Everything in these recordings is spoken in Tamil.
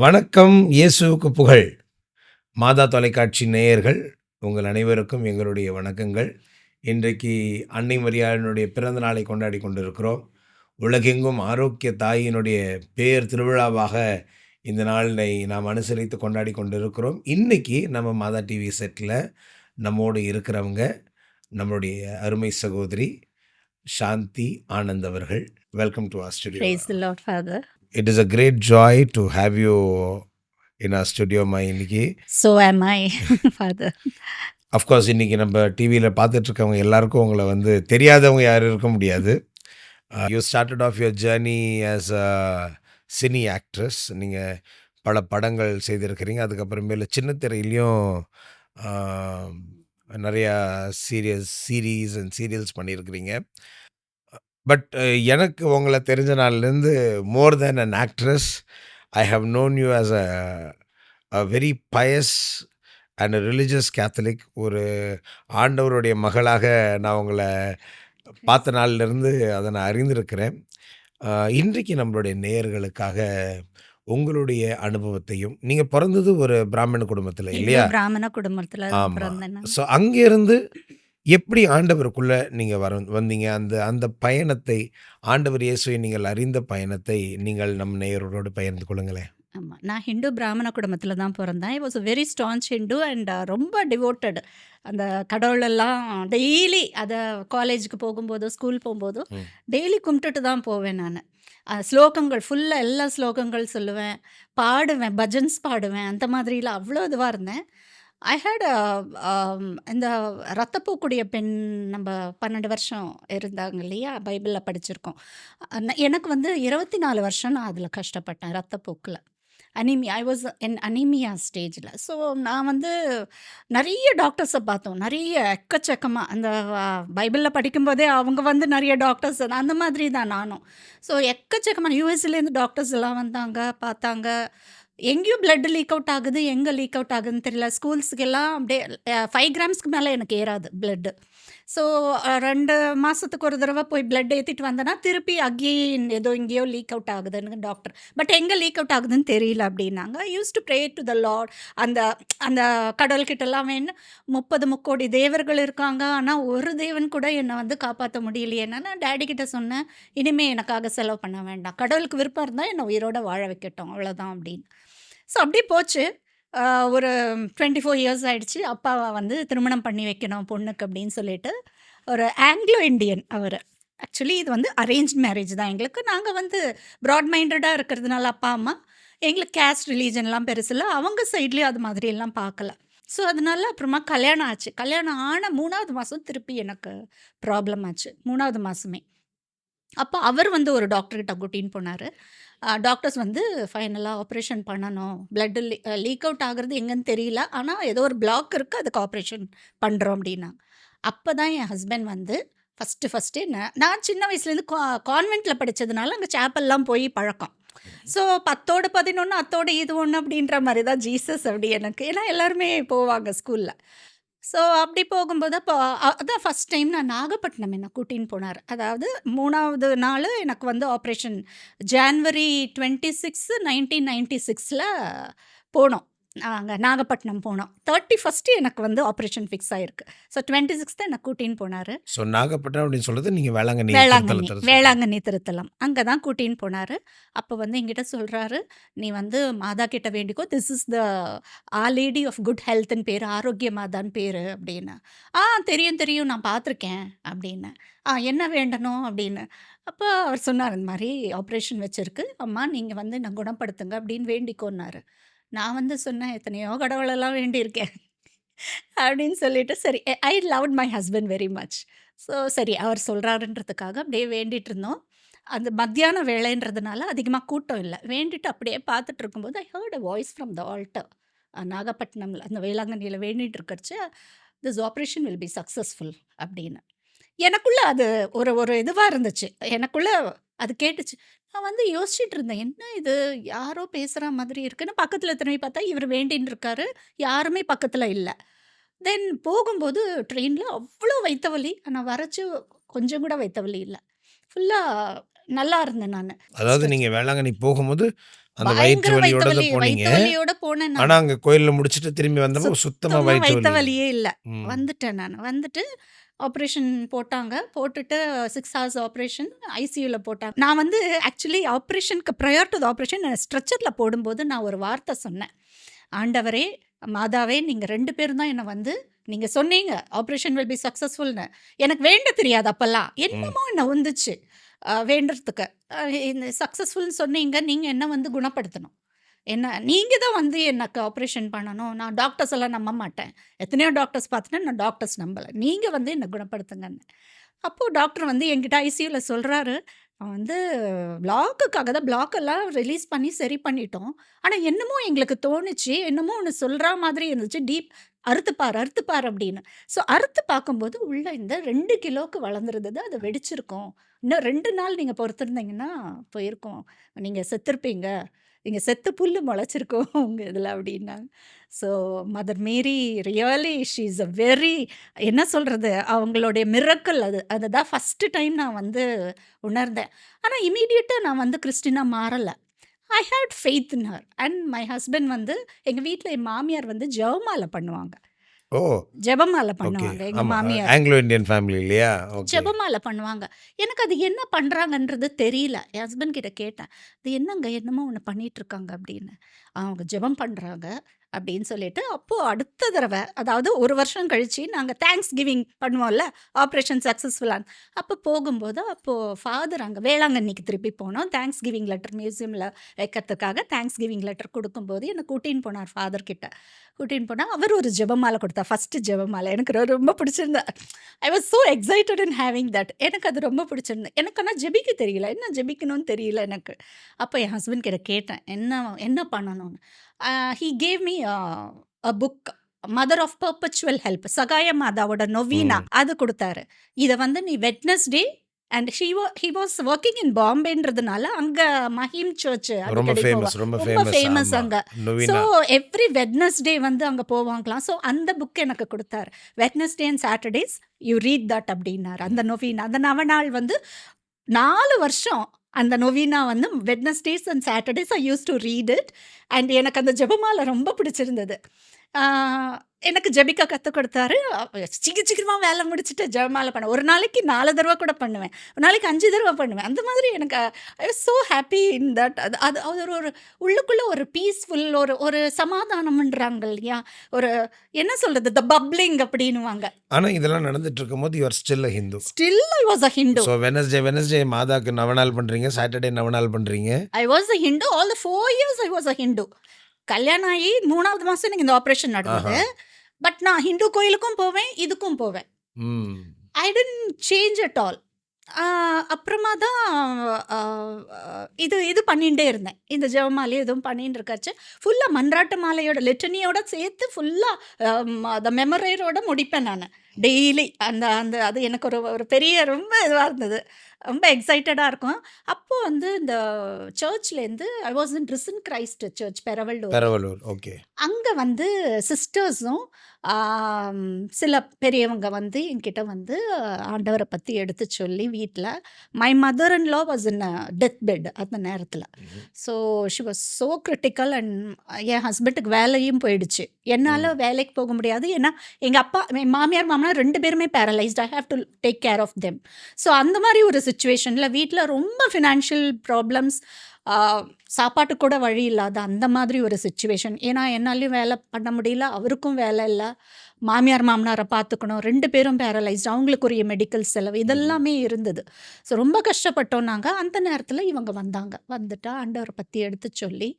வணக்கம், இயேசுவுக்கு புகழ். மாதா தொலைக்காட்சி நேயர்கள் உங்கள் அனைவருக்கும் எங்களுடைய வணக்கங்கள். இன்றைக்கு அன்னை மரியாளினுடைய பிறந்த நாளை கொண்டாடி கொண்டிருக்கிறோம். உலகெங்கும் ஆரோக்கிய தாயினுடைய பேர் திருவிழாவாக இந்த நாளினை நாம் அனுசரித்து கொண்டாடி கொண்டிருக்கிறோம். இன்னைக்கு நம்ம மாதா டிவி செட்டில் நம்மோடு இருக்கிறவங்க நம்மளுடைய அருமை சகோதரி சாந்தி ஆனந்த் அவர்கள். Welcome to our studio. Praise the Lord, Father. It is a great joy to have you in our studio, மா இன்னைக்கு. So am I, Father. Of course இன்னைக்கு நம்ம டிவியில் பார்த்துட்ருக்கவங்க எல்லாருக்கும் உங்களை வந்து தெரியாதவங்க யாரும் இருக்க முடியாது. You started off your journey as a cine actress. நீங்கள் பல படங்கள் செய்திருக்கிறீங்க. அதுக்கப்புறமேல சின்ன திரையிலையும் நிறையா சீரீஸ் அண்ட் சீரியல்ஸ் பண்ணியிருக்கிறீங்க. பட் எனக்கு உங்களை தெரிஞ்ச நாள்லேருந்து more than an actress, I have known you as a very pious and religious Catholic. ஒரு ஆண்டவருடைய மகளாக நான் உங்களை பார்த்த நாள்லேருந்து அதை நான் அறிந்திருக்கிறேன். இன்றைக்கு நம்மளுடைய நேயர்களுக்காக உங்களுடைய அனுபவத்தையும், நீங்கள் பிறந்தது ஒரு பிராமண குடும்பத்தில் இல்லையா? பிராமண குடும்பத்துல ஆமாம். பிறந்தேன் நான். ஸோ அங்கேருந்து எப்படி ஆண்டவருக்குள்ளே நீங்கள் வந்தீங்க? அந்த பயணத்தை, ஆண்டவர் இயேசுவை நீங்கள் அறிந்த பயணத்தை நீங்கள் நம் நேயர்களோடு பகிர்ந்து கொள்ளுங்களேன். ஆமாம், நான் ஹிந்து பிராமண குடும்பத்தில் தான் பிறந்தேன். I was very staunch Hindu and ரொம்ப டிவோட்டட். அந்த கடவுளெல்லாம் டெய்லி அதை காலேஜுக்கு போகும்போதோ ஸ்கூல் போகும்போதோ ம். டெய்லி கும்பிட்டுட்டு தான் போவேன் நான். ஸ்லோகங்கள் ஃபுல்லாக எல்லா ஸ்லோகங்கள் சொல்லுவேன், பாடுவேன், பஜன்ஸ் பாடுவேன். அந்த மாதிரிலாம் அவ்வளோ இதுவாக இருந்தேன். ஐ ஹேட் இந்த ரத்தப்பூக்குடைய பெண் நம்ம 12 வருஷம் இருந்தாங்க இல்லையா, பைபிளில் படிச்சிருக்கோம். எனக்கு வந்து 24 வருஷம் நான் அதில் கஷ்டப்பட்டேன் ரத்தப்போக்கில். Anaemia, I was in anaemia ஸ்டேஜில். ஸோ நான் வந்து நிறைய டாக்டர்ஸை பார்த்தோம், நிறைய எக்கச்சக்கமாக. அந்த பைபிளில் படிக்கும்போதே அவங்க வந்து நிறைய டாக்டர்ஸ் அந்த மாதிரி தான் நானும். ஸோ எக்கச்சக்கமாக யூஎஸ்லேருந்து டாக்டர்ஸ் எல்லாம் வந்தாங்க, பார்த்தாங்க. எங்கேயும் பிளட் லீக் அவுட் ஆகுது, எங்கே லீக் அவுட் ஆகுதுன்னு தெரியல. ஸ்கூல்ஸுக்கெல்லாம் அப்படியே 5 கிராம்ஸ்க்கு மேலே எனக்கு ஏறாது பிளட்டு. ஸோ 2 மாதத்துக்கு ஒரு தடவை போய் பிளட் ஏற்றிட்டு வந்தேன்னா திருப்பி அகெயின் ஏதோ எங்கேயோ லீக் அவுட் ஆகுதுன்னு டாக்டர். பட் எங்கே லீக் அவுட் ஆகுதுன்னு தெரியல அப்படின்னாங்க. Use to pray to the Lord. அந்த அந்த கடவுள்கிட்டலாம் வேணும், 30 முக்கோடி தேவர்கள் இருக்காங்க, ஆனால் ஒரு தேவன் கூட என்னை வந்து காப்பாற்ற முடியலையேன்னா நான் டேடி கிட்ட சொன்னேன், இனிமேல் எனக்காக செலவு பண்ண வேண்டாம், கடவுளுக்கு விருப்பம் இருந்தால் என்னை உயிரோட வாழ வைக்கட்டும், அவ்வளோதான் அப்படின்னு. ஸோ அப்படியே போச்சு. ஒரு 24 இயர்ஸ் ஆயிடுச்சு. அப்பாவை வந்து திருமணம் பண்ணி வைக்கணும் பொண்ணுக்கு அப்படின்னு சொல்லிட்டு, ஒரு ஆங்கிலோ இண்டியன் அவர். ஆக்சுவலி இது வந்து அரேஞ்ச் மேரேஜ் தான் எங்களுக்கு. நாங்கள் வந்து ப்ராட் மைண்டடாக இருக்கிறதுனால அப்பா அம்மா எங்களுக்கு கேஸ்ட் ரிலீஜன்லாம் பெருசில்ல, அவங்க சைட்லேயும் அது மாதிரி எல்லாம் பார்க்கல. ஸோ அதனால அப்புறமா கல்யாணம் ஆச்சு. கல்யாணம் ஆன 3வது மாதம் திருப்பி எனக்கு ப்ராப்ளம் ஆச்சு, 3வது மாதமே. அப்போ அவர் வந்து ஒரு டாக்டர்கிட்ட கூட்டின்னு போனார். டாக்டர்ஸ் வந்து ஃபைனலாக ஆப்ரேஷன் பண்ணணும், பிளட்டு லீக் அவுட் ஆகுறது எங்கன்னு தெரியல, ஆனால் ஏதோ ஒரு பிளாக் இருக்குது, அதுக்கு ஆப்ரேஷன் பண்ணுறோம் அப்படின்னாங்க. அப்போ தான் என் ஹஸ்பண்ட் வந்து ஃபஸ்ட்டு நான் சின்ன வயசுலேருந்து கான்வென்ட்டில் படித்ததுனால அங்கே சேப்பல்லாம் போய் பழக்கம். ஸோ 10ஓட 11 அத்தோட இது ஒன்று அப்படின்ற மாதிரி தான் ஜீசஸ் அப்படி எனக்கு. ஏன்னா எல்லாருமே போவாங்க ஸ்கூலில். ஸோ அப்படி போகும்போது அப்போ அதான் ஃபஸ்ட் டைம் நான் நாகப்பட்டினம் என்னை கூட்டின்னு போனார். அதாவது 3வது நாள் எனக்கு வந்து ஆப்ரேஷன். ஜான்வரி 26, 1996 போனோம். நாங்கள் நாகப்பட்டினம் போனோம். 31 எனக்கு வந்து ஆப்ரேஷன் ஃபிக்ஸ் ஆகிருக்கு. ஸோ 26 என்னை கூட்டின்னு போனார். ஸோ நாகப்பட்டினம் அப்படின்னு சொல்கிறது நீங்கள் வேளாங்கண்ணி வேளாங்கண்ணி திருத்தலம் அங்கே தான் கூட்டின்னு போனார். அப்போ வந்து என்கிட்ட சொல்கிறாரு, நீ வந்து மாதா கிட்ட வேண்டிக்கோ, this is the lady of good ஹெல்த்னு பேர், ஆரோக்கிய மாதான்னு பேர் அப்படின்னு. தெரியும் நான் பார்த்துருக்கேன் அப்படின்னு. என்ன வேண்டணும் அப்படின்னு. அப்போ அவர் சொன்னார், இந்த மாதிரி ஆப்ரேஷன் வச்சுருக்கு அம்மா, நீங்கள் வந்து நான் குணப்படுத்துங்க அப்படின்னு வேண்டிக்கோன்னாரு. நான் வந்து சொன்னேன், எத்தனையோ கடவுளெல்லாம் வேண்டியிருக்கேன் அப்படின்னு சொல்லிட்டு, சரி, ஐ loved my husband very much. So சரி அவர் சொல்கிறாருன்றதுக்காக அப்படியே வேண்டிகிட்டு இருந்தோம். அந்த மத்தியான வேலைன்றதுனால அதிகமாக கூட்டம் இல்லை. வேண்டிட்டு அப்படியே பார்த்துட்டு இருக்கும்போது I heard a voice from the altar. நாகப்பட்டினமில் அந்த வேளாங்கண்ணியில் வேண்டிகிட்டு இருக்கிறச்சு, this operation will be successful அப்படின்னு. எனக்குள்ள அது ஒரு இதுவாக இருந்துச்சு. எனக்குள்ள அது கேட்டுச்சு. நான் வந்து யோசிச்சுட்டு இருந்தேன், என்ன இது யாரோ பேசுகிற மாதிரி இருக்குன்னு. பக்கத்தில் திரும்பி பார்த்தா இவர் வேண்டின்னு இருக்காரு, யாருமே பக்கத்தில் இல்லை. தென் போகும்போது ட்ரெயினில் அவ்வளோ வயிற்று வலி, ஆனால் வரச்சு கொஞ்சம் கூட வயிற்று வலி இல்லை. ஃபுல்லாக நல்லா இருந்தேன் நான். அதாவது நீங்கள் வேளாங்கண்ணி போகும்போது அந்த வயிற்று பயங்கர வலியோட தான் வயித்த போனீங்க. வலியோட போனேன் ஆனா, நானு. அங்க கோயில்ல முடிச்சுட்டு திரும்பி வந்தப்போ சுத்தமா சுத்தமா வயிற்று வயித்த வலி இல்ல. வலியே இல்ல. ம். வந்துட்டேன் நானு. வந்துட்டு ஆப்ரேஷன் போட்டாங்க. போட்டுட்டு 6 ஹார்ஸ் ஆப்ரேஷன் ஐசியூல போட்டாங்க. நான் வந்து ஆக்சுவலி ஆப்ரேஷனுக்கு ப்ரையர் டூ த ஆப்ரேஷன் ஸ்ட்ரெச்சர்ல போடும்போது நான் ஒரு வார்த்தை சொன்னேன். ஆண்டவரே, மாதாவே, நீங்க 2 பேரும் தான் என்ன வந்து நீங்க சொன்னீங்க ஆப்ரேஷன் வில் பி சக்சஸ்ஃபுல்னு. எனக்கு வேண்ட தெரியாது அப்பல்லாம். ம். என்னமோ என்ன வந்துச்சு வேண்டுறதுக்கு. இந்த சக்சஸ்ஃபுல்னு சொன்னீங்க. நீங்க என்ன வந்து குணப்படுத்தணும். என்ன நீங்க தான் வந்து எனக்கு ஆப்ரேஷன் பண்ணணும். நான் டாக்டர்ஸ் எல்லாம் நம்ப மாட்டேன். எத்தனையோ டாக்டர்ஸ் பார்த்துட்டேன். நான் டாக்டர்ஸ் நம்பல. நீங்க வந்து என்ன குணப்படுத்துங்கன்னு. அப்போ டாக்டர் வந்து என்கிட்ட ஐசியூல சொல்றாரு, "நான் வந்து பிளாக்குக்காக தான் பிளாக் எல்லாம் ரிலீஸ் பண்ணி சரி பண்ணிட்டோம். ஆனா என்னமோ எங்களுக்கு தோணுச்சு. என்னமோ ஒண்ணு சொல்றா மாதிரி இருந்துச்சு. டீப் அறுத்து பாரு" அப்படின்னு. ஸோ அறுத்து பார்க்கும்போது உள்ள இந்த 2 கிலோக்கு வளர்ந்திருந்தது. அது வெடிச்சிருக்கும். இன்னும் 2 நாள் நீங்க பொறுத்திருந்தீங்கன்னா போயிருக்கும். நீங்க செத்துருப்பீங்க. நீங்க செத்த புல்லு முளைச்சிருக்கும் உங்க இதில அப்படின்னாங்க. So Mother Mary really she is a very என்ன சொல்றது? அவங்களுடைய மிரக்கிள் அது. அதுதான் ஃபர்ஸ்ட்டு டைம் நான் வந்து உணர்ந்தேன். ஆனா இம்மீடியட்டா நான் வந்து கிறிஸ்டினா மாறல. I had faith in her. And my husband வந்து எங்க வீட்ல என் மாமியார் வந்து ஜெபமாலை பண்ணுவாங்க. ஓ! ஜெபமாலை ஓகே. பண்ணுவாங்க எங்க ஆமா. மாமியார். ஆங்கிலோ இந்தியன் ஃபேமிலி இல்லையா? ஓகே. ஜெபமாலை பண்ணுவாங்க. எனக்கு அது என்ன பண்றாங்கன்றது தெரியல. என் ஹஸ்பண்ட் கிட்ட கேட்டேன். "இது என்னங்க என்னமோ ஒண்ணு பண்ணிட்டுருக்காங்க" அப்படின்னு. "அவங்க ஜெபம் பண்றாங்க" அப்படின்னு சொல்லிட்டு, அப்போ அடுத்த தடவ அதாவது 1 வருஷம் கழிச்சு நாங்க தேங்க்ஸ் கிவிங் பண்ணுவோம்ல, ஆப்ரேஷன் சக்சஸ்ஃபுல்லான்னு. அப்போ போகும்போது அப்போ ஃபாதர் அங்க வேளாங்கண்ணிக்கு திருப்பி போனோம். தேங்க்ஸ் கிவிங் லெட்டர் மியூசியம்ல வைக்கிறதுக்காக தேங்க்ஸ் கிவிங் லெட்டர் குடுக்கும்போது என்ன கூட்டின்னு போனார் ஃபாதர் கிட்ட. கூட்டின்னு போனா அவர் ஒரு ஜெபமாலை குடுத்தார். ஃபர்ஸ்ட்டு ஜெபமாலை. எனக்கு ரொம்ப பிடிச்சிருந்தது. I was so excited in having that. எனக்கு அது ரொம்ப பிடிச்சிருந்தது. எனக்கு ஆனா ஜெபிக்க தெரியல. என்ன ஜெபிக்கணும்னு தெரியல எனக்கு. அப்போ என் ஹஸ்பண்ட் கிட்ட கேட்டேன். என்ன பண்ணணும்னு. He gave me a book mother of perpetual help. சகாய மாதாவோட நொவீனா ம். அது குடுத்தாரு. இத வந்து நீ Wednesday and he was working in பாம்பேன்றதுனால அங்க மஹிம் சர்ச் ரொம்ப அடிக்கடி போவா. ஃபேமஸ், ரொம்ப ரொம்ப ஃபேமஸ். ஃபேமஸ் ஆமா. அங்க. ஸோ நொவினா. எவ்ரி வெட்னஸ்டே வந்து அங்க போவாங்களாம். ஸோ அந்த புக் எனக்கு குடுத்தாரு. Wednesday and Saturdays you read that அப்படின்னாரு. அந்த நொவீனா அந்த நவநாள் வந்து 4 வருஷம் அந்த நொவீனா வந்து Wednesdays and Saturdays I used to read it. And எனக்கு அந்த ஜெபமாலை ரொம்ப பிடிச்சிருந்தது. ஆ, எனக்கு ஜெபிக்க கத்துக் குடுத்தாரு. சீக்கிரமா வேலை முடிச்சுட்டு ஜெபமாலை பண்ண ஒரு நாளைக்கு 4 தடவ கூட பண்ணுவேன். ஒரு நாளைக்கு 5 தடவ பண்ணுவேன். அந்த மாதிரி எனக்கு I was so happy in that. அது அது அது ஒரு உள்ளுக்குள்ள ஒரு பீஸ்ஃபுல் ஒரு ஒரு சமாதானம்ன்றாங்க இல்லையா? ஒரு என்ன சொல்றது? த பப்ளிங் அப்படின்னுவாங்க. ஆனா இதெல்லாம் நடந்துட்டு இருக்கும்போது you are still a Hindu. Still I was a Hindu. So Wednesday மாதாக்கு நவநாள் பண்றீங்க. சாட்டர்டே நவநாள் பண்றீங்க. I was a Hindu. All the 4 years I was a Hindu. கல்யாணம் ஆகி 3வது மாசம் எனக்கு இந்த ஆப்ரேஷன் நடந்தது. ஆஹா. பட் நான் ஹிந்து கோயிலுக்கும் போவேன், இதுக்கும் போவேன். ம். ஐ டிட்ன்ட் சேஞ்ச் அட் ஆல். அப்புறமா தான் அ இது பண்ணிட்டே இருந்தேன். இந்த ஜெபமாலை இதுவும் பண்ணின்னு இருக்காச்சு. ஃபுல்லா மன்றாட்டு மாலையோட லிட்டனியோட சேர்த்து ஃபுல்லா அந்த மெமரேரோட முடிப்பேன் நானு. டெய்லி அந்த அந்த அது எனக்கு ஒரு ஒரு பெரிய ரொம்ப இதுவா இருந்தது. ரொம்ப எக்ஸைட்டடா இருக்கும். அப்போ வந்து இந்த சர்ச்லேருந்து I was in risen Christ church Peravallur. Peravallur. Okay. அங்க வந்து சிஸ்டர்ஸும் சில பெரியவங்க வந்து என்கிட்ட வந்து ஆண்டவரை பத்தி எடுத்து சொல்லி வீட்ல my mother in law was in death bed அந்த நேரத்துல. Hmm. So she was so critical and என் ஹஸ்பண்டுக்கு வேலையும் போயிடுச்சு. என்னால ம். வேலைக்கு போக முடியாது. ஏன்னா எங்க அப்பா என் மாமியார் மாமனார் 2 பேருமே paralysed. I have to take care of them. So அந்த மாதிரி ஒரு சிச்சுவேஷன்ல வீட்ல ரொம்ப ஃபினான்ஷியல் ப்ராப்ளம்ஸ், சாப்பாட்டுக்கு கூட வழி இல்லாத அந்த மாதிரி ஒரு சிச்சுவேஷன். ஏன்னா என்னாலயும் வேலை பண்ண முடியல. அவருக்கும் வேலை இல்ல. மாமியார் மாமனாரை பார்த்துக்கணும். 2 பேரும் பேரலைஸ்ட். அவங்களுக்குரிய மெடிக்கல் செலவு ம்ஹ்ம். இதெல்லாமே இருந்தது. ஸோ ரொம்ப கஷ்டப்பட்டோம் நாங்க. அந்த நேரத்துல இவங்க வந்தாங்க. வந்துட்டு ஆண்டவரை பத்தி எடுத்து சொல்லி,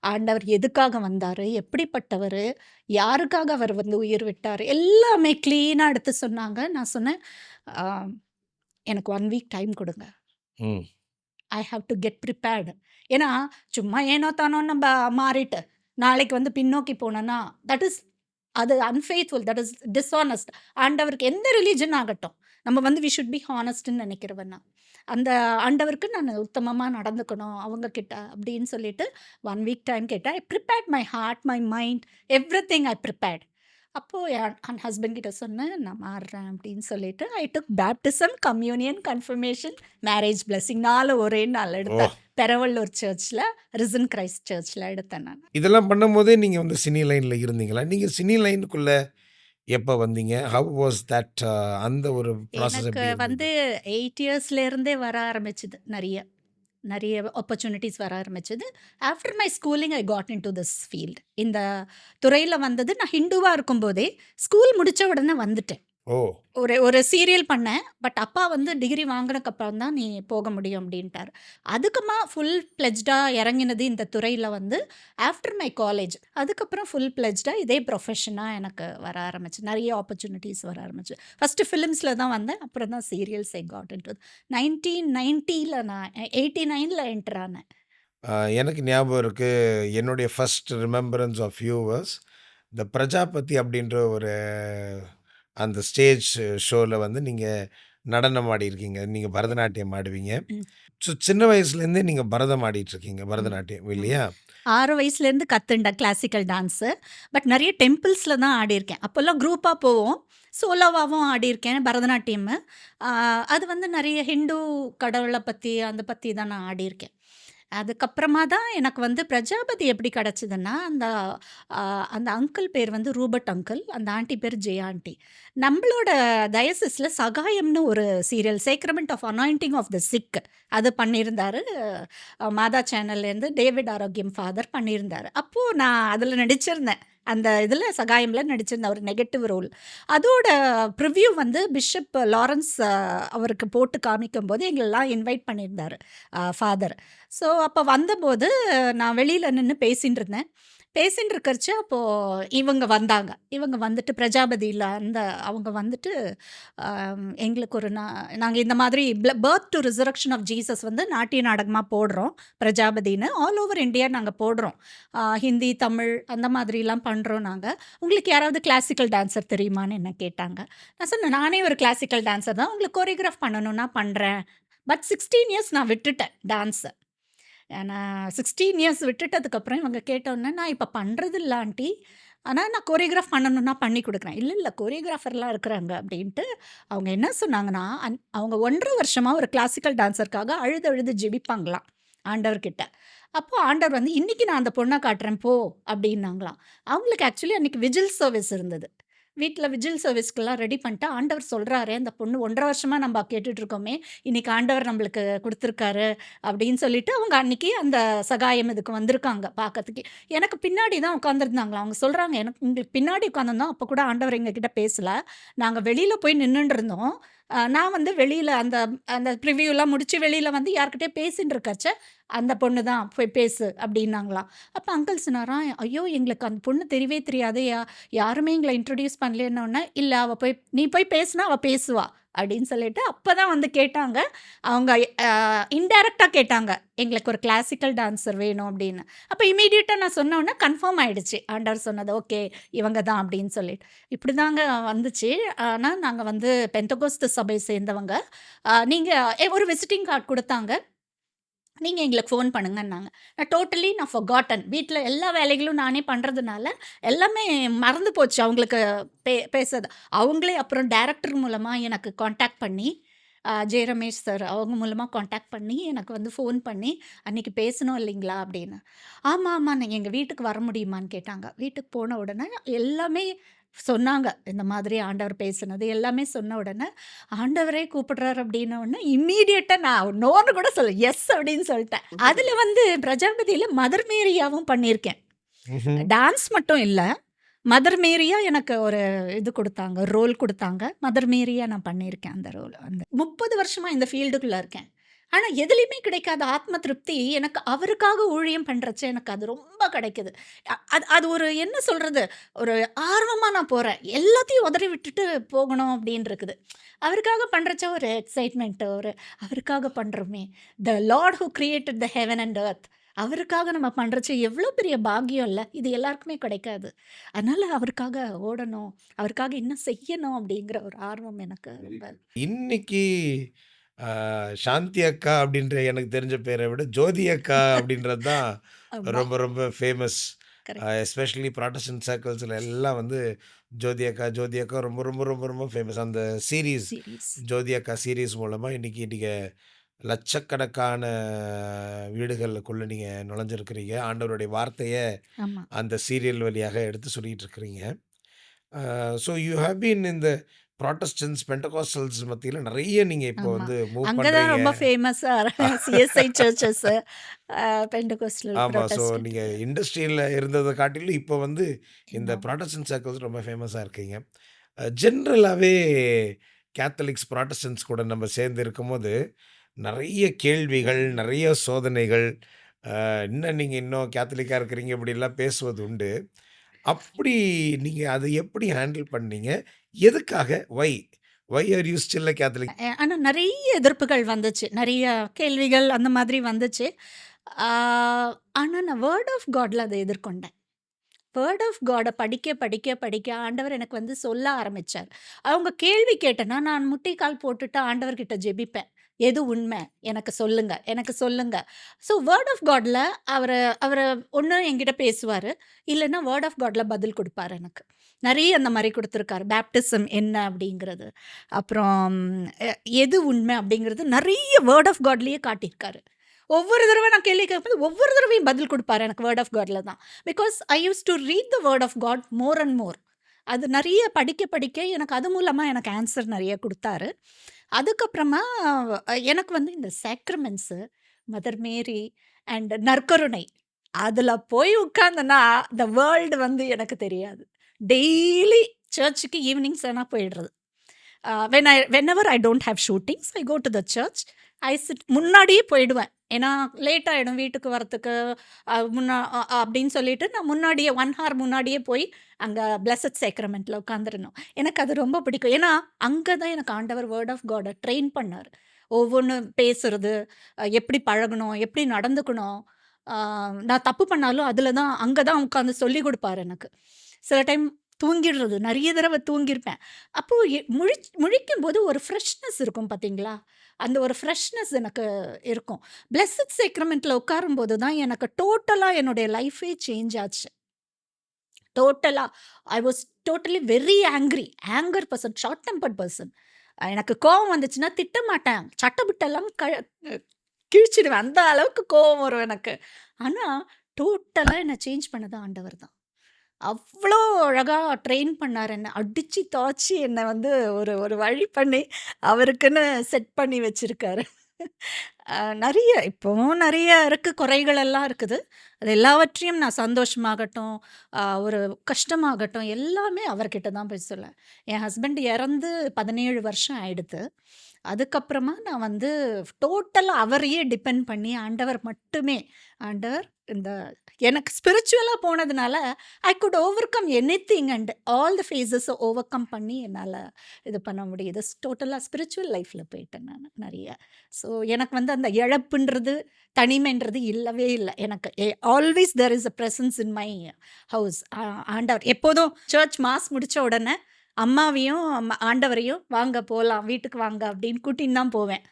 ஆண்டவர் எதுக்காக வந்தாரு? எப்படிப்பட்டவரு? யாருக்காக அவர் வந்து உயிர் விட்டாரு? எல்லாமே கிளீனா எடுத்து சொன்னாங்க. நான் சொன்னேன், "அ எனக்கு 1 வீக் டைம் குடுங்க. ம். ஐ ஹேவ் டு கெட் ப்ரிப்பேர்டு." ஏன்னா சும்மா ஏனோ தானோ நம்ம மாறிட்டு நாளைக்கு வந்து பின்னோக்கி போனோன்னா தட் இஸ் அது அன்ஃபெய்த்ஃபுல், தட் இஸ் டிஸ்ஹானஸ்ட். ஆண்டவருக்கு எந்த ரிலீஜன் ஆகட்டும், நம்ம வந்து வி ஷுட் பி ஹானஸ்ட்னு நினைக்கிறவன் நான். அந்த ஆண்டவருக்கு நான் உத்தமமா நடந்துக்கணும் அவங்க கிட்ட அப்படின்னு சொல்லிட்டு 1 வீக் டைம் கேட்டேன். I prepared my heart, my mind, everything I prepared. அப்போ என் ஹஸ்பண்ட் கிட்ட சொன்னேன், "நான் மாறுறேன்" அப்படின்னு சொல்லிட்டு, I took baptism, communion, confirmation, marriage blessing 4 ஒரே நாள் ஓ! எடுத்தேன். பெரவள்ளூர் சர்ச்ல, ரிசன் கிரைஸ்ட் சர்ச்ல எடுத்தேன் நான். இதெல்லாம் பண்ணும்போதே நீங்க வந்து சினி லைன்ல இருந்தீங்களா? நீங்க சினி லைனுக்குள்ள எப்ப வந்தீங்க? ஹவ் வாஸ் தட் அந்த ஒரு ப்ராசஸ் எனக்கு எப்படி வந்து இருந்தது? 8 இயர்ஸ்லேருந்தே வர ஆரம்பிச்சது நெறைய. நெறைய ஆப்பர்ச்சுனிட்டீஸ் வர ஆரம்பிச்சது. After my schooling I got into this field. இந்த துறையில வந்தது நான் ஹிந்துவா இருக்கும்போதே, ஸ்கூல் முடிச்ச உடனே வந்துட்டேன். ஓ! ஒரு ஒரு சீரியல் பண்ணேன். பட் அப்பா வந்து டிகிரி வாங்குனதுக்கப்புறம் தான் நீ போக முடியும் அப்டின்ட்டாரு. அதுக்கமா ஃபுல் ஃப்ளெட்ஜ்டா இறங்கினது இந்த துறையில வந்து ஆஃப்டர் மை காலேஜ். அதுக்கப்புறம் ஃபுல் ஃப்ளெட்ஜ்டா இதே ப்ரொஃபஷனா எனக்கு வர ஆரம்பிச்சு. நெறைய ஆப்பர்ச்சுனிட்டீஸ் வர ஆரம்பிச்சு. ஃபர்ஸ்ட்டு ஃபிலிம்ஸ்ல தான் வந்தேன். அப்புறம் தான் சீரியல்ஸ் ஐ காட் இன்டூ 1990ல நான் 89ல என்டர் ஆனேன். எனக்கு ஞாபகம் இருக்கு. என்னுடைய first remembrance of you was இந்த பிரஜாபதி அப்படின்ற ஒரு அந்த ஸ்டேஜ் ஷோல வந்து நீங்க நடனம் ஆடியிருக்கீங்க. நீங்க பரதநாட்டியம் ஆடுவீங்க. ம். ஸோ சின்ன வயசுலேருந்தே நீங்க பரதம் ஆடிட்டு இருக்கீங்க. ம். பரதநாட்டியம் ஆமா. இல்லையா? 6 வயசுலேருந்து கத்துண்டேன் கிளாசிக்கல் டான்ஸு. பட் நெறைய டெம்பிள்ஸ்ல தான் ஆடியிருக்கேன். அப்போல்லாம் குரூப்பா போவோம். சோலோவாவும் ஆடியிருக்கேன் பரதநாட்டியம்மு. ஆ அது வந்து நெறைய ஹிந்து கடவுள பத்தி, அந்த பத்தி தான் நான் ஆடியிருக்கேன். அதுக்கப்புறமா தான் எனக்கு வந்து பிரஜாபதி எப்படி கிடைச்சதுன்னா, அ அந்த அங்கிள் பேர் வந்து ரூபர்ட் அங்கிள். அந்த ஆன்டி பேர் ஜெயா ஆன்டி. நம்பளோட டயசிஸ்ல சகாயம்னு ஒரு serial, sacrament of anointing of the sick அது பண்ணியிருந்தாரு. மாதா சேனல்லேருந்து டேவிட் ஆரோக்கியம் ஃபாதர் பண்ணியிருந்தாரு. அப்போ நான் அதில நடிச்சிருந்தேன். அந்த இதில சகாயம்ல நடிச்சிருந்தேன். ஒரு நெகட்டிவ் ரோல். அதோட ப்ரிவ்யூ வந்து பிஷப் லாரன்ஸ் அவருக்கு போட்டு காமிக்கும்போது எங்களெல்லாம் இன்வைட் பண்ணியிருந்தாரு ஃபாதர். ஸோ அப்போ வந்தபோது நான் வெளியில நின்னு பேசின்னு இருந்தேன். பேசின்னு இருக்கறச்ச அப்போ இவங்க வந்தாங்க. இவங்க வந்துட்டு பிரஜாபதியில அவங்க வந்துட்டு எங்களுக்கு ஒரு நாங்க இந்த மாதிரி birth to resurrection of Jesus வந்து நாட்டிய நாடகமா போடுறோம். பிரஜாபதின்னு ஆல் ஓவர் இண்டியா நாங்க போடுறோம். ஹிந்தி, தமிழ் அந்த மாதிரிலாம் பண்றோம் நாங்க. உங்களுக்கு யாராவது கிளாசிக்கல் டான்சர் தெரியுமான்னு என்ன கேட்டாங்க. நான் சொன்னேன், "நானே ஒரு கிளாசிக்கல் டான்சர் தான். உங்களுக்கு கோரியோகிராஃப் பண்ணணும்னா பண்றேன்." பட் 16 இயர்ஸ் நான் விட்டுட்டேன் டான்ஸ. நான் 16 இயர்ஸ் விட்டுட்டதுக்கப்புறம் இவங்க கேட்டோன்னே, "நான் இப்ப பண்றதில்ல ஆன்டி. ஆனா நான் கோரியோகிராஃப் பண்ணணும்னா பண்ணி குடுக்குறேன்." "இல்ல, இல்ல கோரியோகிராஃபர்லாம் இருக்கிறாங்க." அப்படின்ட்டு அவங்க என்ன சொன்னாங்கன்னா, அவங்க 1 1/2 வருஷமா ஒரு கிளாசிக்கல் டான்ஸருக்காக அழுது அழுது ஜெபிப்பாங்களாம் ஆண்டவர்கிட்ட. அப்போ ஆண்டவர் வந்து, "இன்னைக்கு நான் அந்த பொண்ண காட்டுறேன் போ" அப்படின்னாங்களாம். அவங்களுக்கு ஆக்சுவலி அன்னைக்கு விஜில் சர்வீஸ் இருந்தது. வீட்ல விஜில் சர்வீஸ்க்கெல்லாம் ரெடி பண்ணிட்டு, ஆண்டவர் சொல்றாரே, அந்த பொண்ணு 1 1/2 வருஷமா நம்ப கேட்டுட்டு இருக்கோமே, இன்னைக்கு ஆண்டவர் நம்மளுக்கு குடுத்துருக்காரு அப்படின்னு சொல்லிட்டு, அவங்க அன்னைக்கு அந்த சகாயம் இதுக்கு வந்திருக்காங்க பார்க்கறதுக்கு. எனக்கு பின்னாடி தான் உட்காந்துருந்தாங்களாம். அவங்க சொல்றாங்க, "எனக்கு உங்களுக்கு பின்னாடி உட்காந்துருந்தோம். அப்ப கூட ஆண்டவர் எங்ககிட்ட பேசல. நாங்க வெளியில போய் நின்னுண்டு இருந்தோம். நான் வந்து வெளியில அந்த அந்த ப்ரிவ்யூலாம் முடிச்சு வெளியில வந்து யார்கிட்டயோ பேசின்னு இருக்கச்ச, அந்த பொண்ணு தான் போய் பேசு" அப்படின்னாங்களாம். அப்ப அங்கிள் சொன்னாராம், "ஐயோ! எங்களுக்கு அந்த பொண்ணு தெரியவே தெரியாதே. யாருமே எங்கள இன்ட்ரோடியூஸ் பண்ணலன்னோனே, "இல்ல நீ போய் பேசுனா அவ பேசுவா" அப்படின்னு சொல்லிட்டு அப்பதான் வந்து கேட்டாங்க. அவங்க இன்டைரக்ட்டா கேட்டாங்க. எங்களுக்கு ஒரு கிளாசிக்கல் டான்சர் வேணும் அப்படின்னு. அப்ப இம்மீடியட்டா நான் சொன்னோனே கன்ஃபார்ம் ஆயிடுச்சு. ஆண்டவர் சொன்னது ஓகே இவங்க தான் அப்படின்னு சொல்லிட்டு. இப்படிதாங்க வந்துச்சு. ஆனா நாங்க வந்து பெந்தகோஸ்து சபை சேர்ந்தவங்க. நீங்க ஒரு விசிட்டிங் கார்ட் குடுத்தாங்க. நீங்க எங்களுக்கு ஃபோன் பண்ணுங்கன்னாங்க. நான் ஃபர்காட்டன். வீட்ல எல்லா வேலைகளும் நானே பண்றதுனால, எல்லாமே மறந்து போச்சு அவங்களுக்கு பேசறது. அவங்களே அப்புறம் டைரக்டர் மூலமா எனக்கு கான்டாக்ட் பண்ணி, ஜெ. ரமேஷ் சார் அவங்க மூலமா கான்டாக்ட் பண்ணி, எனக்கு வந்து ஃபோன் பண்ணி, "அன்னைக்கு பேசணும் இல்லைங்களா?" அப்படின்னு. "ஆமா, ஆமா. நீங்க எங்க வீட்டுக்கு வர முடியுமான்னு?" கேட்டாங்க. வீட்டுக்கு போன உடனே எல்லாமே சொன்னாங்க. இந்த மாதிரி ஆண்டவர் பேசுனது எல்லாமே சொன்ன உடனே, ஆண்டவரே கூப்பிடுறாரு அப்படின்ன உடனே இம்மீடியட்டா நான் நோன்னு கூட சொல்லல. எஸ் அப்படின்னு சொல்லிட்டேன். அதுல வந்து பிரஜாபதியில மதர் மேரியாவும் பண்ணியிருக்கேன். ம்ஹ்ம். டான்ஸ் மட்டும் இல்ல. மதர் மேரியா எனக்கு ஒரு இது குடுத்தாங்க. ரோல் குடுத்தாங்க. மதர் மேரியா நான் பண்ணியிருக்கேன் அந்த ரோல். 30 வருஷமா இந்த ஃபீல்டுக்குள்ள இருக்கேன். ஆனா எதுலயுமே கிடைக்காத ஆத்ம திருப்தி எனக்கு அவருக்காக ஊழியம் பண்றச்ச எனக்கு அது ரொம்ப கிடைக்குது. அது அது ஒரு என்ன சொல்றது? ஒரு ஆர்வமா நான் போறேன். எல்லாத்தையும் உதறி விட்டுட்டு போகணும் அப்படின்னு இருக்குது. அவருக்காக பண்றச்ச ஒரு எக்ஸைட்மென்ட் அவருக்காக பண்றோமே. The Lord who created the heaven and earth. அவருக்காக நம்ம பண்றச்ச எவ்ளோ பெரிய பாக்கியம் இல்ல. இது எல்லாருக்குமே கிடைக்காது. அதனால அவருக்காக ஓடணும். அவருக்காக இன்னும் செய்யணும் அப்படிங்கிற ஒரு ஆர்வம் எனக்கு ரொம்ப இன்னைக்கு அ சாந்தி அக்கா அப்படின்ற எனக்கு தெரிஞ்ச பேர விட, ஜோதி அக்கா அப்படின்றது தான் ஆமா. ரொம்ப ரொம்ப ஃபேமஸ். கரெக்ட். எஸ்பெஷலி புராட்டஸ்டன்ட் சர்க்கிள்ஸ்ல எல்லாம் வந்து ஜோதி அக்கா, ஜோதி அக்கா ரொம்ப, ரொம்ப, ரொம்ப, ரொம்ப ஃபேமஸ். அந்த சீரிஸ் சீரிஸ். ஜோதி அக்கா சீரிஸ் மூலமா இன்னைக்கு நீங்க லட்சக்கணக்கான வீடுகளுக்குள்ள நீங்க நுழைஞ்சிருக்கிறீங்க. ஆண்டவருடைய வார்த்தைய ஆமா. அந்த சீரியல் வழியாக எடுத்து சொல்லிட்டு இருக்கிறீங்க. So you have been in the Protestants, Pentecostals மத்தியில நெறைய நீங்க இப்போ ஆமா. வந்து மூவ் அங்க தான் பண்றீங்க. ரொம்ப ஃபேமஸா சிஎஸ்ஐ சர்ச்சஸ், பெண்டகோஸ்டல் ஆமா. So Protestant. நீங்க இண்டஸ்ட்ரியில இருந்தத காட்டிலும் இப்போ வந்து இந்த ஆமா. புராட்டஸ்டன்ட் சர்க்கிள்ஸ் ரொம்ப ஃபேமஸா இருக்கீங்க. ஜென்ரலாவே கேத்தலிக்ஸ், புராட்டஸ்டன்ட்ஸ் கூட நம்ம சேர்ந்து இருக்கும்போது, நெறைய கேள்விகள், நெறைய சோதனைகள், "என்ன நீங்க இன்னும் கேத்தலிக்கா இருக்கிறீங்க?" இப்படிலாம் பேசுவது உண்டு. அப்படி நீங்க அத எப்படி ஹேண்டில் பண்ணீங்க? எதுக்காக? Why? Why are you still a Catholic? ஆனா நெறைய எதிர்ப்புகள் வந்துச்சு. நெறைய கேள்விகள் அந்த மாதிரி வந்துச்சு. ஆ ஆனா நான் வேர்ட் ஆஃப் காட்ல அத எதிர்கொண்டேன். வேர்ட் ஆஃப் காட படிக்க, படிக்க, படிக்க ஆண்டவர் எனக்கு வந்து சொல்ல ஆரம்பிச்சார். அவங்க கேள்வி கேட்டேன்னா, நான் முட்டிக்கால் போட்டுட்டு ஆண்டவர்கிட்ட ஜெபிப்பேன். எது உண்மை? எனக்கு சொல்லுங்க, எனக்கு சொல்லுங்க. ஸோ வேர்ட் ஆஃப் காட்ல அவர அவர ஒண்ணு என்கிட்ட பேசுவாரு. இல்லன்னா வேர்ட் ஆஃப் காட்ல பதில் குடுப்பாரு எனக்கு. நெறைய அந்த மாரி குடுத்துருக்காரு. பேப்டிசம் என்ன அப்படிங்கிறது. அப்புறம் எ எது உண்மை அப்படிங்கிறது நெறைய வேர்ட் ஆஃப் காட்லயே காட்டியிருக்காரு. ஒவ்வொரு தடவ நான் கேள்வி கேட்கும்போது, ஒவ்வொரு தடவையும் பதில் குடுப்பாரு எனக்கு வேர்ட் ஆஃப் காட்ல தான். Because I used to read the word of God more and more. அது நெறைய படிக்க, படிக்க எனக்கு அது மூலமா எனக்கு ஆன்சர் நெறைய குடுத்தாரு. அதுக்கப்புறமா எனக்கு வந்து இந்த சாக்ரமெண்ட்ஸு, மதர் மேரி அண்ட் நற்கருணை அதுல போய் உட்கார்ந்தேன்னா, த வேர்ல்டு வந்து எனக்கு தெரியாது. டெய்லி சர்ச்சுக்கு ஈவினிங்ஸ் ஆனா போயிடுறது. Whenever I don't have shootings, I go to the church. I sit முன்னாடியே போயிடுவேன். ஏன்னா லேட் ஆயிடும் வீட்டுக்கு வரத்துக்கு. அப்படின்னு சொல்லிட்டு நான் முன்னாடியே 1 ஹார் முன்னாடியே போய் அங்க பிளெஸட் சேக்ரமெண்ட்ல உட்காந்துரணும். எனக்கு அது ரொம்ப பிடிக்கும். ஏன்னா, அங்க தான் எனக்கு ஆண்டவர் வேர்ட் ஆஃப் காட ட்ரெயின் பண்ணாரு. ஒவ்வொன்னு பேசுறது, எப்படி பழகணும், எப்படி நடந்துக்கணும். அ நான் தப்பு பண்ணாலும் அதுல தான் அங்க தான் உட்காந்து சொல்லிக் குடுப்பாரு எனக்கு. சில டைம் தூங்கிடுறது. நெறைய தடவ தூங்கியிருப்பேன். அப்போ முழிக்கும்போது ஒரு ஃப்ரெஷ்னஸ் இருக்கும் பார்த்தீங்களா? அந்த ஒரு ஃப்ரெஷ்னஸ் எனக்கு இருக்கும். பிளெஸட் சேக்ரமெண்ட்ல உட்காரும்போது தான் எனக்கு டோட்டலா என்னுடைய லைஃபே சேஞ்ச் ஆச்சு. டோட்டலா. I was totally very angry. Anger person, short tempered person. எனக்கு கோவம் வந்துச்சுன்னா திட்ட மாட்டேன். சட்டபிட்டெல்லாம் கிழிச்சிடுவேன். அந்த அளவுக்கு கோவம் வரும் எனக்கு. ஆனா, டோட்டலா என்ன சேஞ்ச் பண்ணது ஆண்டவர் தான். அவ்ளோ அழகா ட்ரெயின் பண்ணாரு என்ன. அடிச்சு தொவச்சு என்ன வந்து ஒரு ஒரு வழி பண்ணி, அவருக்குன்னு செட் பண்ணி வச்சிருக்காரு. நெறைய இப்பவும் நெறைய இருக்கு, குறைகள் எல்லாம் இருக்குது. அது எல்லாவற்றையும் நான் சந்தோஷமாகட்டும், ஒரு கஷ்டமாகட்டும், எல்லாமே அவர்கிட்ட தான் போய் சொல்லுவேன். என் ஹஸ்பண்ட் இறந்து 17 வருஷம் ஆயிடுத்து. அதுக்கப்புறமா நான் வந்து டோட்டலா அவரையே டிபெண்ட் பண்ணி, ஆண்டவர் மட்டுமே. ஆண்டவர் இந்த எனக்கு ஸ்பிரிச்சுவலா போனதுனால, I could overcome anything and all the phases overcome பண்ணி என்னால இது பண்ண முடியுது. டோட்டலா ஸ்பிரிச்சுவல் லைஃப்ல போயிட்டேன் நானு நெறைய. ஸோ எனக்கு வந்து அந்த இழப்புன்றது, தனிமைன்றது இல்லவே இல்ல. எனக்கு always there is a presence in my house. ஆண்டவர் எப்போதும் சர்ச் மாஸ் முடிச்ச உடனே அம்மாவையும், ஆண்டவரையும் "வாங்க போலாம், வீட்டுக்கு வாங்க" அப்படின்னு கூட்டின்னு தான் போவேன்.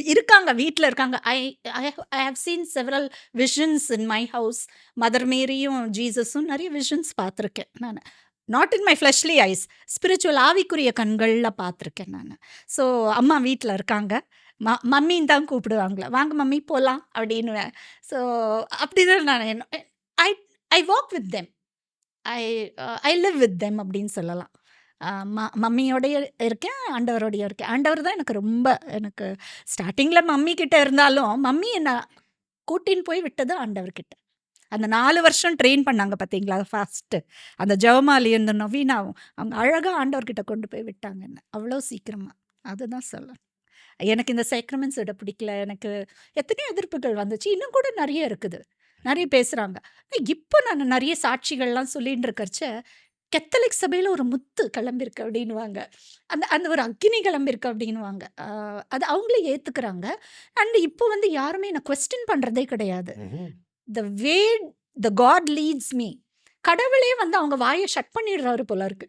இருக்காங்க, வீட்ல இருக்காங்க. I I I have seen several visions in my house. Mother மேரியும், ஜீசஸும் நெறைய விஷன்ஸ் பார்த்துருக்கேன் நானு. Not in my fleshly eyes. Spiritual ஆவிக்குரிய கண்கள்ல பார்த்துருக்கேன் நானு. ஸோ அம்மா வீட்ல இருக்காங்க. மம்மின்னு தான் கூப்பிடுவாங்கள. "வாங்க மம்மி போலாம்" அப்படின்னுவேன். ஸோ அப்படிதான் நான் I I walk with them. I I live with them அப்படின்னு சொல்லலாம். மம்மியோடயே இருக்கேன், ஆண்டவரோடயும் இருக்கேன். ஆண்டவர் தான் எனக்கு ரொம்ப எனக்கு ஸ்டார்ட்டிங்ல மம்மி கிட்ட இருந்தாலும், மம்மி என்ன கூட்டின்னு போய் விட்டது ஆண்டவர்கிட்ட. அந்த 4 வருஷம் ட்ரெயின் பண்ணாங்க பார்த்தீங்களா ஃபர்ஸ்ட்டு. அந்த ஜெபமாலியும், இந்த நவீனாவும் அவங்க அழகா ஆண்டவர்கிட்ட கொண்டு போய் விட்டாங்க என்ன. அவ்வளோ சீக்கிரமா. அதுதான் சொல்லணும். எனக்கு இந்த சேக்ரமெண்ட்ஸ் விட பிடிக்கல. எனக்கு எத்தனையோ எதிர்ப்புகள் வந்துச்சு. இன்னும் கூட நெறைய இருக்குது. நெறைய பேசுறாங்க. இப்ப நான் நெறைய சாட்சிகள்லாம் சொல்லின்னு இருக்கறச்ச, "கத்தோலிக் சபையில ஒரு முத்து கிளம்பிருக்கு" அப்படின்னுவாங்க. அந்த அந்த ஒரு அக்கினி கிளம்பிருக்கு அப்படின்னுவாங்க. அது அவங்களே ஏத்துக்கிறாங்க. அண்ட் இப்போ வந்து யாருமே என்ன குவெஸ்டின் பண்றதே கிடையாது. ம்ஹ்ம். த வே த காட் லீட்ஸ் மீ. கடவுளே வந்து அவங்க வாய ஷட் பண்ணிடுறாரு போல இருக்கு.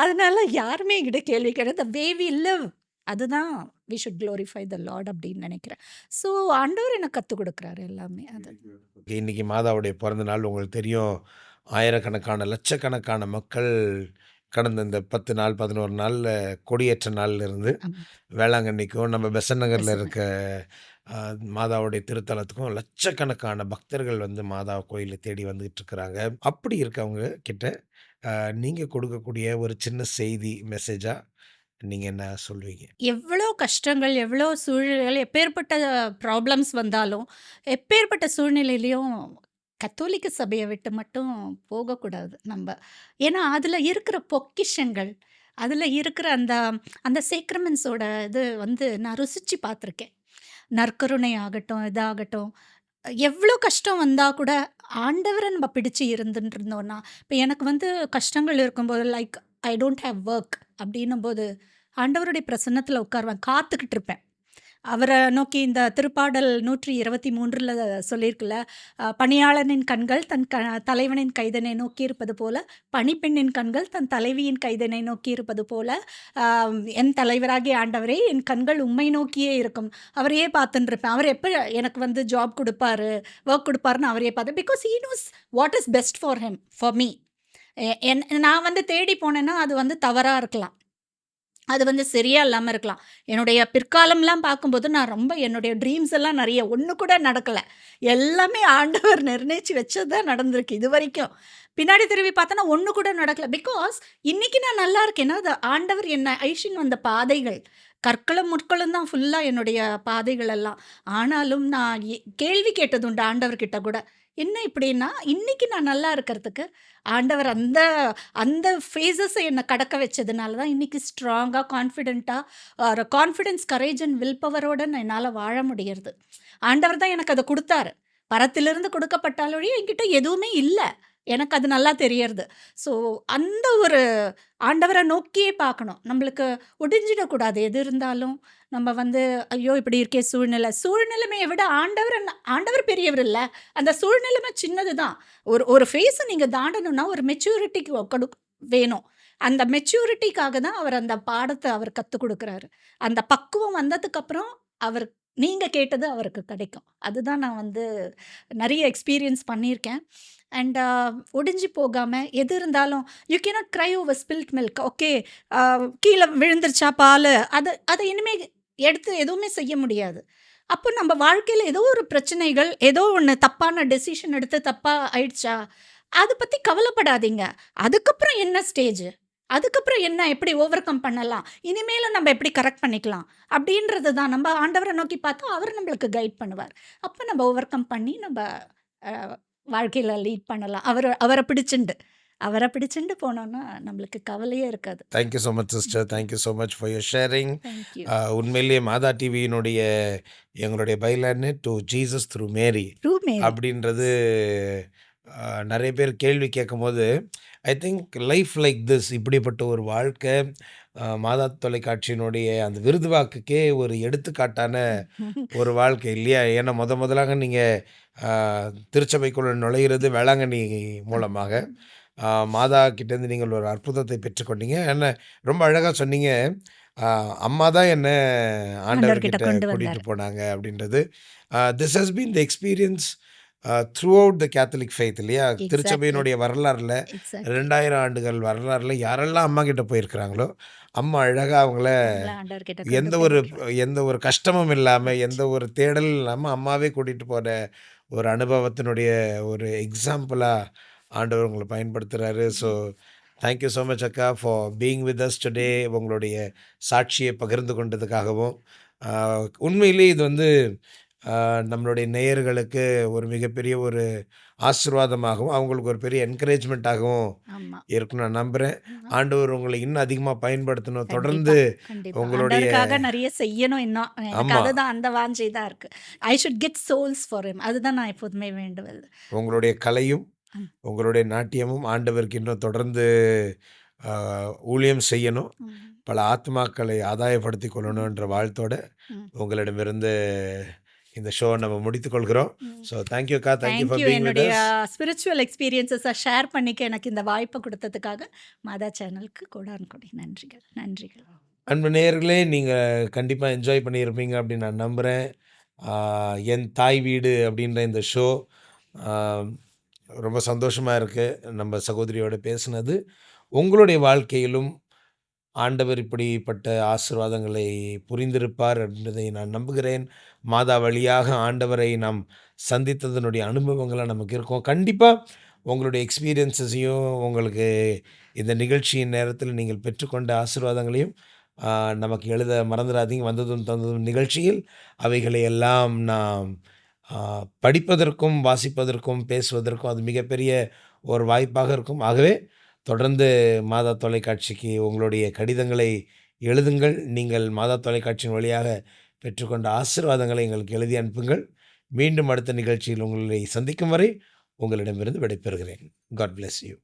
அதனால யாருமே என்கிட்ட கேள்வி கேட்கறது த வே வி லிவ். அதுதான் we should glorify the lord அப்படின்னு நினைக்கிறேன். ஸோ ஆண்டவர் எனக்கு கத்துக் குடுக்குறாரு எல்லாமே அது. இன்னைக்கு மாதாவுடைய பிறந்த நாள் உங்களுக்கு தெரியும். ஆயிரக்கணக்கான, லட்சக்கணக்கான மக்கள் கடந்த இந்த 10 நாள், 11 நாள்ல கொடியேற்ற நாள்லேருந்து ஆமா. வேளாங்கண்ணிக்கும், நம்ம பெசன்ட் நகர்ல பெசன்ட் இருக்க அ மாதாவுடைய திருத்தலத்துக்கும் லட்சக்கணக்கான பக்தர்கள் வந்து மாதா கோயில தேடி வந்துகிட்டு இருக்கிறாங்க. அப்படி இருக்கவங்க கிட்ட நீங்க கொடுக்கக்கூடிய ஒரு சின்ன செய்தி, மெசேஜா நீங்க என்ன சொல்வீங்க? எவ்வளோ கஷ்டங்கள், எவ்வளோ சூழ்நிலைகள், எப்பேர்ப்பட்ட ப்ராப்ளம்ஸ் வந்தாலும், எப்பேர்ப்பட்ட சூழ்நிலையிலயும் கத்தோலிக்க சபைய விட்டு மட்டும் போகக்கூடாது நம்ப. ஏன்னா, அதுல இருக்கிற பொக்கிஷங்கள், அதுல இருக்கிற அந்த அந்த சேக்ரமெண்ட்ஸோட இது வந்து நான் ருசிச்சு பார்த்துருக்கேன். நற்கருணை ஆகட்டும், இதாகட்டும். எவ்வளோ கஷ்டம் வந்தா கூட ஆண்டவர நம்ம பிடிச்சு இருந்துட்டு இருந்தோம்னா, இப்ப எனக்கு வந்து கஷ்டங்கள் இருக்கும்போது like I don't have work அப்படின்னும்போது, ஆண்டவருடைய பிரசன்னத்தில உட்காருவேன். காத்துக்கிட்டு இருப்பேன். அவர நோக்கி இந்த திருப்பாடல் 123ல சொல்லியிருக்குல்ல, "பணியாளனின் கண்கள் தன் தலைவனின் கைதனை நோக்கியிருப்பது போல, பணிப்பெண்ணின் கண்கள் தன் தலைவியின் கைதனை நோக்கியிருப்பது போல, என் தலைவராகிய ஆண்டவரே, என் கண்கள் உம்மை நோக்கியே இருக்கும்." அவரையே பார்த்துன்னு இருப்பேன். அவர் எப்ப எனக்கு வந்து ஜாப் குடுப்பாரு, வொர்க் குடுப்பாருன்னு அவரையே பார்த்தேன். Because he knows what is best for him, for me. நான் வந்து தேடி போனேன்னா, அது வந்து தவறா இருக்கலாம். அது வந்து சரியா இல்லாம இருக்கலாம். என்னுடைய பிற்காலம்லாம் பார்க்கும்போது, நான் ரொம்ப என்னுடைய ட்ரீம்ஸ் எல்லாம் நெறைய ஒண்ணு கூட நடக்கல. எல்லாமே ஆண்டவர் நிர்ணயிச்சு வச்சது தான் நடந்திருக்கு இதுவரைக்கும். பின்னாடி திரும்பி பார்த்தோன்னா, ஒண்ணு கூட நடக்கல. பிகாஸ் இன்னைக்கு நான் நல்லா இருக்கேன்னா, அது ஆண்டவர் என்ன அழைச்சின்னு வந்த பாதைகள். கற்களும், முற்களும் தான் ஃபுல்லா என்னுடைய பாதைகள் எல்லாம். ஆனாலும் நான் கேள்வி கேட்டதுண்டு ஆண்டவர்கிட்ட கூட. என்ன இப்படின்னா, இன்னைக்கு நான் நல்லா இருக்கிறதுக்கு, ஆண்டவர் அந்த அந்த ஃபேஸஸ என்ன கடக்க வச்சதுனால தான் இன்னைக்கு ஸ்ட்ராங்கா, கான்ஃபிடென்ட்டா ஒரு கான்ஃபிடன்ஸ், கரேஜ் அண்ட் வில் பவரோட என்னால வாழ முடியறது. ஆண்டவர் தான் எனக்கு அத குடுத்தாரு. பரத்திலிருந்து கொடுக்கப்பட்டாலொழிய என்கிட்ட எதுவுமே இல்ல. எனக்கு அது நல்லா தெரியறது. ஸோ அந்த ஒரு ஆண்டவர நோக்கியே பார்க்கணும். நம்மளுக்கு ஒடிஞ்சிடக்கூடாது. எது இருந்தாலும் நம்ம வந்து, ஐயோ! இப்படி இருக்கே சூழ்நிலை. சூழ்நிலைமைய விட ஆண்டவர் பெரியவர் இல்ல. அந்த சூழ்நிலைமை சின்னது தான். ஒரு ஒரு ஃபேஸ நீங்க தாண்டணும்னா, ஒரு மெச்சூரிட்டிக்கு வேணும். அந்த மெச்சூரிட்டிக்காக தான் அவர் அந்த பாடத்த அவர் கத்துக் குடுக்குறாரு. அந்த பக்குவம் வந்ததுக்கப்புறம், அவர் நீங்க கேட்டது அவருக்கு கிடைக்கும். அதுதான் நான் வந்து நெறைய எக்ஸ்பீரியன்ஸ் பண்ணியிருக்கேன். அண்ட் ஒடிஞ்சு போகாம, எது இருந்தாலும் you cannot cry over ஸ்பில்ட் milk. Okay, கீழ விழுந்துருச்சா பாலு, அத இனிமே எடுத்து எதுவுமே செய்ய முடியாது. அப்போ நம்ம வாழ்க்கையில ஏதோ ஒரு பிரச்சனைகள், ஏதோ ஒண்ணு தப்பான டெசிஷன் எடுத்து தப்பா ஆயிடுச்சா, அத பத்தி கவலைப்படாதீங்க. அதுக்கப்புறம் என்ன ஸ்டேஜ்? அதுக்கப்புறம் என்ன எப்படி ஓவர் கம் பண்ணலாம்? இனிமேலும் நம்ம எப்படி கரெக்ட் பண்ணிக்கலாம்? அப்படின்றது தான். நம்ம ஆண்டவர நோக்கி பார்த்தா, அவர் நம்மளுக்கு கைட் பண்ணுவார். அப்ப நம்ம ஓவர் கம் பண்ணி நம்ப அ வாழ்க்கையில லீட் பண்ணலாம். அவர பிடிச்சுண்டு போனோம்னா, நம்மளுக்கு கவலையே இருக்காது. Thank you so much sister. Thank you so much for your sharing. Thank you. உண்மையிலேயே மாதா டிவியினுடைய எங்களுடைய பைலைன் டூ ஜீசஸ் த்ரூ மேரி ட்ரூ மேரி. அப்படின்றது நெறைய பேர் கேள்வி கேட்கும்போது, I think life like this இப்படிப்பட்ட ஒரு வாழ்க்கை மாதா தொலைக்காட்சியினுடைய அந்த விருது வாக்குக்கே ஒரு எடுத்துக்காட்டான ஒரு வாழ்க்கை இல்லையா? ஏன்னா முதலாக நீங்க அ திருச்சபைக்குள்ள நுழையிறது வேளாங்கண்ணி மூலமாக. மாதா கிட்டேருந்து நீங்கள் ஒரு அற்புதத்தை பெற்றுக்கொண்டீங்க. என்ன ரொம்ப அழகா சொன்னீங்க. அ அம்மா தான் என்ன ஆண்டவர்கிட்ட ஆண்டவர்கிட்ட கொண்டு கூட்டிட்டு வந்தாரு. போனாங்க அப்படின்றது. This has been the experience through out the Catholic faith இல்லையா? எக்ஸாக்ட்லி, திருச்சபையினுடைய வரலாறுல எக்ஸாக்ட்லி. 2000 ஆண்டுகள் வரலாறுல யாரெல்லாம் அம்மா கிட்ட போயிருக்கிறாங்களோ, அம்மா அழகா அவங்கள நம்மள ஆண்டவர்கிட்ட கொண்டு எந்த போய் ஒரு விட்டுருவாரு. எந்த ஒரு கஷ்டமும் இல்லாம, ரைட். எந்த ஒரு தேடலும் இல்லாம அம்மாவே கூட்டிட்டு போன ஒரு அனுபவத்தினுடைய ஒரு எக்ஸாம்பிளா ஆண்டவர் உங்கள பயன்படுத்துறாரு. So thank you so much அக்கா for being with us today. உங்களுடைய சாட்சியை பகிர்ந்து கொண்டதுக்காகவும், அ உண்மையிலேயே இது வந்து நம்மளுடைய நேயர்களுக்கு ஒரு மிகப்பெரிய ஒரு ஆசீர்வாதமாகவும், அவங்களுக்கு ஒரு பெரிய என்கரேஜ்மெண்ட்டாகவும் ஆமா. இருக்கும்னு நான் நம்புறேன். ஆமா. ஆண்டவர் உங்களை இன்னும் அதிகமா பயன்படுத்தணும். கண்டிப்பா, தொடர்ந்து கண்டிப்பா. உங்களுடைய ஆண்டவருக்காக நெறைய செய்யணும் இன்னும். எனக்கு ஆமா. அதுதான் அந்த வாஞ்சை தான் இருக்கு. I should get souls for him. அதுதான் நான் எப்போதுமே வேண்டுவது. உங்களுடைய கலையும், ம். உங்களுடைய நாட்டியமும் ஆண்டவருக்கு இன்னும் தொடர்ந்து அ ஊழியம் செய்யணும். ம். பல ஆத்மாக்களை ஆதாயப்படுத்திக் ம். கொள்ளணுன்ற வாழ்த்தோட ம். உங்களிடமிருந்து இந்த ஷோவ நம்ம முடித்துக் கொள்கிறோம். ம். ஸோ தேங்க் யூ அக்கா. Thank you thank for you. Being with என்னுடைய அஸ். ஸ்பிரிச்சுவல் எக்ஸ்பீரியன்ஸஸ ஷேர் பண்ணிக்க எனக்கு இந்த வாய்ப்ப குடுத்ததுக்காக மாதா சேனலுக்கு கோடான கோடி நன்றிகள். நன்றிகள். அன்பு நேயர்களே, நீங்க கண்டிப்பா என்ஜாய் பண்ணியிருப்பீங்க அப்படின்னு நான் நம்புறேன். என் தாய் வீடு அப்படின்ற இந்த ஷோ, அ ரொம்ப சந்தோஷமா இருக்கு நம்ம சகோதரியோட பேசுனது. உங்களுடைய வாழ்க்கையிலும் ஆண்டவர் இப்படிப்பட்ட ஆசீர்வாதங்களை புரிந்திருப்பார் என்பதை நான் நம்புகிறேன். மாதா வழியாக ஆண்டவரை நாம் சந்தித்ததனுடைய அனுபவங்கள்லாம் நமக்கு இருக்கும். கண்டிப்பா உங்களுடைய எக்ஸ்பீரியன்ஸஸையும், உங்களுக்கு இந்த நிகழ்ச்சியின் நேரத்தில நீங்கள் பெற்றுக்கொண்ட ஆசீர்வாதங்களையும் ஆ நமக்கு எழுத மறந்துறாதீங்க. வந்ததும் தந்ததும் நிகழ்ச்சியில் அவைகளை எல்லாம் நாம் ஆ படிப்பதற்கும், வாசிப்பதற்கும், பேசுவதற்கும் அது மிகப்பெரிய ஒரு வாய்ப்பாக இருக்கும். ஆகவே தொடர்ந்து மாதா தொலைக்காட்சிக்கு உங்களுடைய கடிதங்களை எழுதுங்கள். நீங்கள் மாதா தொலைக்காட்சியின் வழியாக பெற்றுக்கொண்ட ஆசீர்வாதங்களை எங்களுக்கு எழுதி அனுப்புங்கள். மீண்டும் அடுத்த நிகழ்ச்சியில் உங்களை சந்திக்கும் வரை உங்களிடமிருந்து விடைபெறுகிறேன். God bless you.